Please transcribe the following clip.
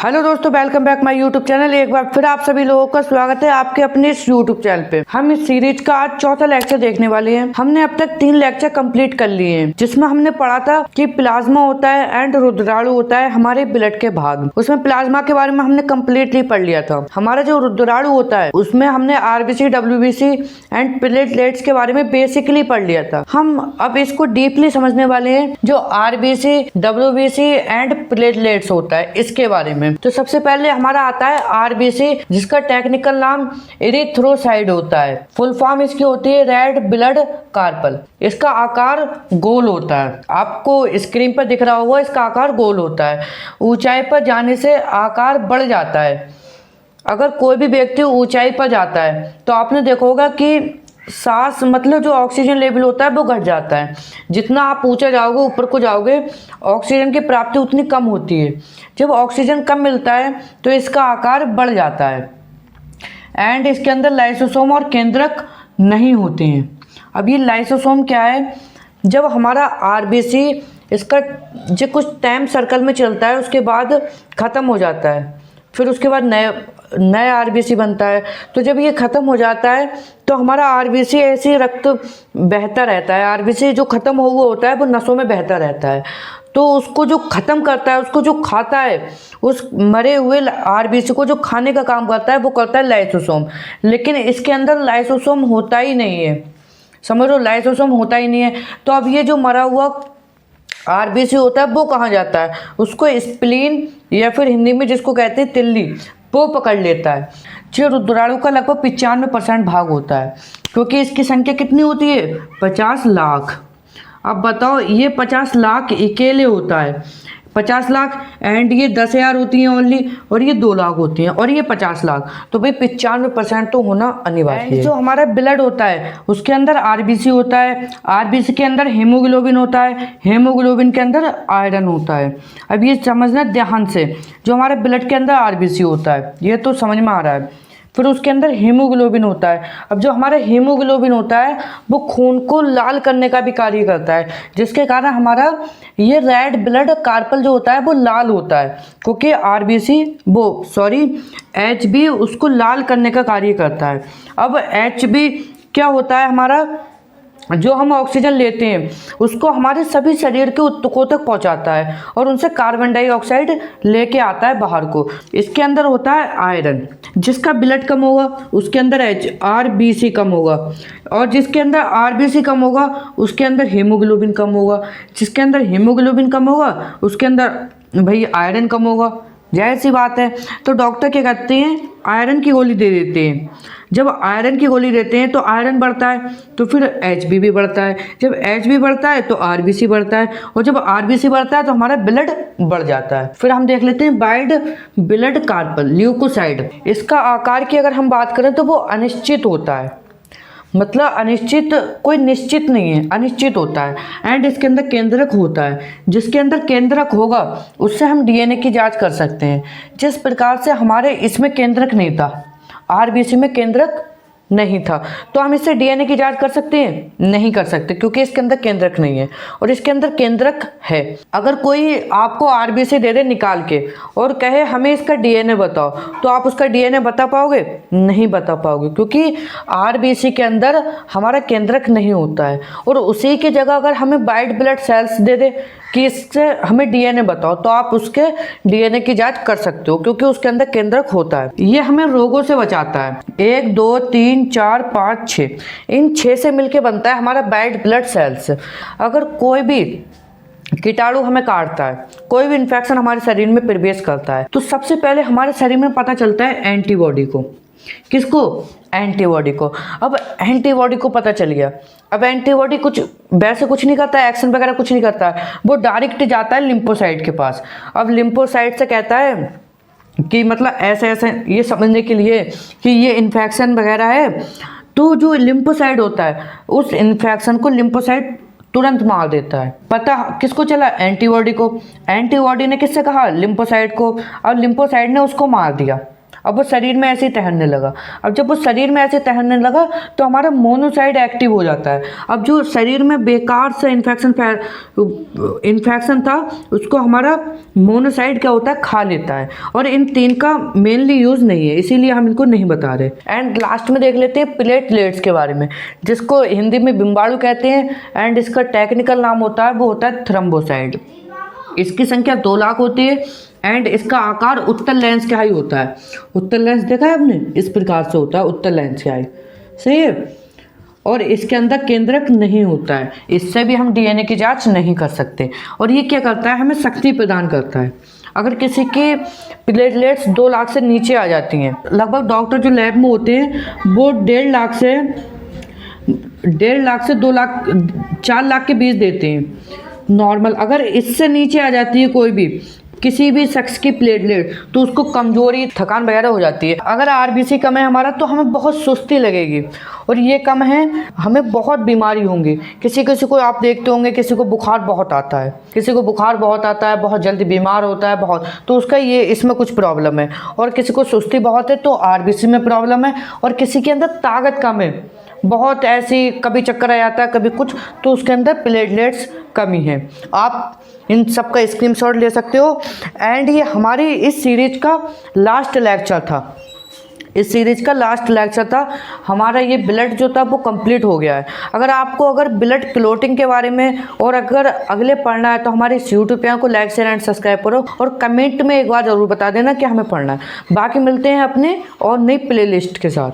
Hello दोस्तों, welcome back my YouTube channel. एक बार फिर आप सभी लोगों का स्वागत है आपके अपने इस यूट्यूब चैनल पे। हम इस सीरीज का आज चौथा लेक्चर देखने वाले हैं। हमने अब तक 3 लेक्चर कंप्लीट कर लिए हैं, जिसमें हमने पढ़ा था कि प्लाज्मा होता है एंड रुद्राणु होता है हमारे ब्लड के भाग। उसमें प्लाज्मा के बारे में हमने कम्प्लीटली पढ़ लिया था। हमारा जो रुद्राणु होता है उसमें हमने आरबीसी, डब्ल्यूबीसी एंड प्लेटलेट्स के बारे में बेसिकली पढ़ लिया था। हम अब इसको डीपली समझने वाले हैं, जो आरबीसी, डब्ल्यूबीसी एंड प्लेटलेट्स होता है इसके बारे में। तो सबसे पहले हमारा आता है आरबीसी, जिसका टेक्निकल नाम एरिथ्रोसाइट होता है। फुल फॉर्म इसकी होती है रेड ब्लड कार्पल। इसका आकार गोल होता है, आपको स्क्रीन पर दिख रहा होगा, इसका आकार गोल होता है। ऊंचाई पर जाने से आकार बढ़ जाता है। अगर कोई भी व्यक्ति ऊंचाई पर जाता है तो आपने देखा होगा कि सांस मतलब जो ऑक्सीजन लेवल होता है वो घट जाता है। जितना आप ऊंचा जाओगे, ऊपर को जाओगे, ऑक्सीजन की प्राप्ति उतनी कम होती है। जब ऑक्सीजन कम मिलता है तो इसका आकार बढ़ जाता है एंड इसके अंदर लाइसोसोम और केंद्रक नहीं होते हैं। अब ये लाइसोसोम क्या है? जब हमारा आरबीसी इसका जो कुछ टाइम सर्कल में चलता है उसके बाद ख़त्म हो जाता है, फिर उसके बाद नया आरबीसी बनता है। तो जब ये ख़त्म हो जाता है तो हमारा आरबीसी ऐसे रक्त बहता रहता है। आरबीसी जो ख़त्म हुआ होता है वो नसों में बहता रहता है। तो उसको जो ख़त्म करता है, उसको जो खाता है, उस मरे हुए आरबीसी को जो खाने का काम करता है वो करता है लाइसोसोम। लेकिन इसके अंदर लाइसोसोम होता ही नहीं है। समझ लो, लाइसोसोम होता ही नहीं है। तो अब ये जो मरा हुआ आरबीसी होता है वो कहाँ जाता है? उसको स्प्लीन या फिर हिंदी में जिसको कहते हैं तिल्ली, वो पकड़ लेता है। जो रुद्राणु का लगभग 95% भाग होता है, क्योंकि इसकी संख्या कितनी होती है? 50 लाख। अब बताओ, ये 50 लाख अकेले होता है, 50 लाख एंड ये 10,000 होती हैं ओनली, और ये 2 लाख होती हैं, और ये 50 लाख। तो भाई 95% तो होना अनिवार्य है। जो हमारा ब्लड होता है उसके अंदर आरबीसी होता है, आरबीसी के अंदर हीमोग्लोबिन होता है, हीमोग्लोबिन के अंदर आयरन होता है। अब ये समझना ध्यान से, जो हमारे ब्लड के अंदर आरबीसी होता है ये तो समझ में आ रहा है, फिर उसके अंदर हीमोग्लोबिन होता है। अब जो हमारा हीमोग्लोबिन होता है वो खून को लाल करने का भी कार्य करता है, जिसके कारण हमारा ये रेड ब्लड कार्पल जो होता है वो लाल होता है, क्योंकि एचबी उसको लाल करने का कार्य करता है। अब एचबी क्या होता है? हमारा जो हम ऑक्सीजन लेते हैं उसको हमारे सभी शरीर के ऊतकों तक पहुंचाता है और उनसे कार्बन डाइऑक्साइड लेके आता है बाहर को। इसके अंदर होता है आयरन। जिसका ब्लड कम होगा उसके अंदर आरबीसी कम होगा, और जिसके अंदर आरबीसी कम होगा उसके अंदर हीमोग्लोबिन कम होगा, जिसके अंदर हीमोग्लोबिन कम होगा उसके अंदर भाई आयरन कम होगा। जाहिर सी बात है। तो डॉक्टर क्या करते हैं? आयरन की गोली दे देते हैं। जब आयरन की गोली देते हैं तो आयरन बढ़ता है, तो फिर एचबी भी बढ़ता है। जब एचबी बढ़ता है तो आरबीसी बढ़ता है, और जब आरबीसी बढ़ता है तो हमारा ब्लड बढ़ जाता है। फिर हम देख लेते हैं वाइट ब्लड कार्पल, ल्यूकोसाइट। इसका आकार की अगर हम बात करें तो वो अनिश्चित होता है, मतलब अनिश्चित, कोई निश्चित नहीं है, अनिश्चित होता है। एंड इसके अंदर केंद्रक होता है। जिसके अंदर केंद्रक होगा उससे हम डीएनए की जांच कर सकते हैं। जिस प्रकार से हमारे इसमें केंद्रक नहीं था, आरबीसी में केंद्रक नहीं था, तो हम इससे डीएनए की जांच कर सकते हैं? नहीं कर सकते, क्योंकि इसके अंदर केंद्रक नहीं है, और इसके अंदर केंद्रक है। अगर कोई आपको आरबीसी दे दे निकाल के और कहे हमें इसका डीएनए बताओ, तो आप उसका डीएनए बता पाओगे? नहीं बता पाओगे, क्योंकि आरबीसी के अंदर हमारा केंद्रक नहीं होता है। और उसी की जगह अगर हमें वाइट ब्लड सेल्स दे दे कि इससे हमें डीएनए बताओ, तो आप उसके डीएनए की जांच कर सकते हो, क्योंकि उसके अंदर केंद्रक होता है। ये हमें रोगों से बचाता है। 1 2 3 4 5 6, इन 6 से मिलके बनता है हमारा वाइट ब्लड सेल्स। अगर कोई भी कीटाणु हमें काटता है, कोई भी इन्फेक्शन हमारे शरीर में प्रवेश करता है, तो सबसे पहले हमारे शरीर में पता चलता है एंटीबॉडी को। किसको? एंटीबॉडी को। अब एंटीबॉडी को पता चल गया। अब एंटीबॉडी कुछ वैसे कुछ नहीं करता है, एक्शन वगैरह कुछ नहीं करता है, वो डायरेक्ट जाता है लिम्फोसाइट के पास। अब लिम्फोसाइट से कहता है कि मतलब ऐसे ऐसे ये समझने के लिए कि ये इन्फेक्शन वगैरह है, तो जो लिम्फोसाइट होता है उस इन्फेक्शन को लिम्फोसाइट तुरंत मार देता है। पता किसको चला? एंटीबॉडी को। एंटीबॉडी ने किससे कहा? लिम्फोसाइट को। और लिम्फोसाइट ने उसको मार दिया। अब वो शरीर में ऐसे ही तैरने लगा। अब जब वो शरीर में ऐसे तैरने लगा तो हमारा मोनोसाइड एक्टिव हो जाता है। अब जो शरीर में बेकार से इन्फेक्शन था उसको हमारा मोनोसाइड क्या होता है, खा लेता है। और इन 3 का मेनली यूज़ नहीं है, इसीलिए हम इनको नहीं बता रहे। एंड लास्ट में देख लेते हैं प्लेटलेट्स के बारे में, जिसको हिंदी में बिम्बाणु कहते हैं एंड इसका टेक्निकल नाम होता है वो होता है थ्रोम्बोसाइट। इसकी संख्या 2 लाख होती है एंड इसका आकार उत्तल लेंस का ही होता है। उत्तल लेंस देखा है आपने, इस प्रकार से होता है उत्तल लेंस का ही, सही है। और इसके अंदर केंद्रक नहीं होता है, इससे भी हम डीएनए की जांच नहीं कर सकते। और ये क्या करता है, हमें शक्ति प्रदान करता है। अगर किसी की प्लेटलेट्स 2 लाख से नीचे आ जाती हैं, लगभग डॉक्टर जो लैब में होते हैं वो 1.5 लाख से 2 लाख 4 लाख के बीच देते हैं नॉर्मल। अगर इससे नीचे आ जाती है कोई भी किसी भी शख्स की प्लेटलेट तो उसको कमजोरी, थकान वगैरह हो जाती है। अगर आरबीसी कम है हमारा तो हमें बहुत सुस्ती लगेगी, और ये कम है हमें बहुत बीमारी होंगी। किसी किसी को आप देखते होंगे, किसी को बुखार बहुत आता है, बहुत जल्दी बीमार होता है बहुत, तो उसका ये इसमें कुछ प्रॉब्लम है। और किसी को सुस्ती बहुत है तो आरबीसी में प्रॉब्लम है। और किसी के अंदर ताकत कम है, बहुत ऐसी, कभी चक्कर आ जाता है कभी कुछ, तो उसके अंदर प्लेटलेट्स कमी है। आप इन सब का स्क्रीनशॉट ले सकते हो। एंड ये हमारी इस सीरीज का लास्ट लेक्चर था। हमारा ये ब्लड जो था वो कंप्लीट हो गया है। अगर ब्लड क्लोटिंग के बारे में और अगर अगले पढ़ना है तो हमारे इस यूट्यूब चैनल को लाइक शेयर एंड सब्सक्राइब करो, और कमेंट में एक बार ज़रूर बता देना कि हमें पढ़ना है। बाकी मिलते हैं अपने और नई प्लेलिस्ट के साथ।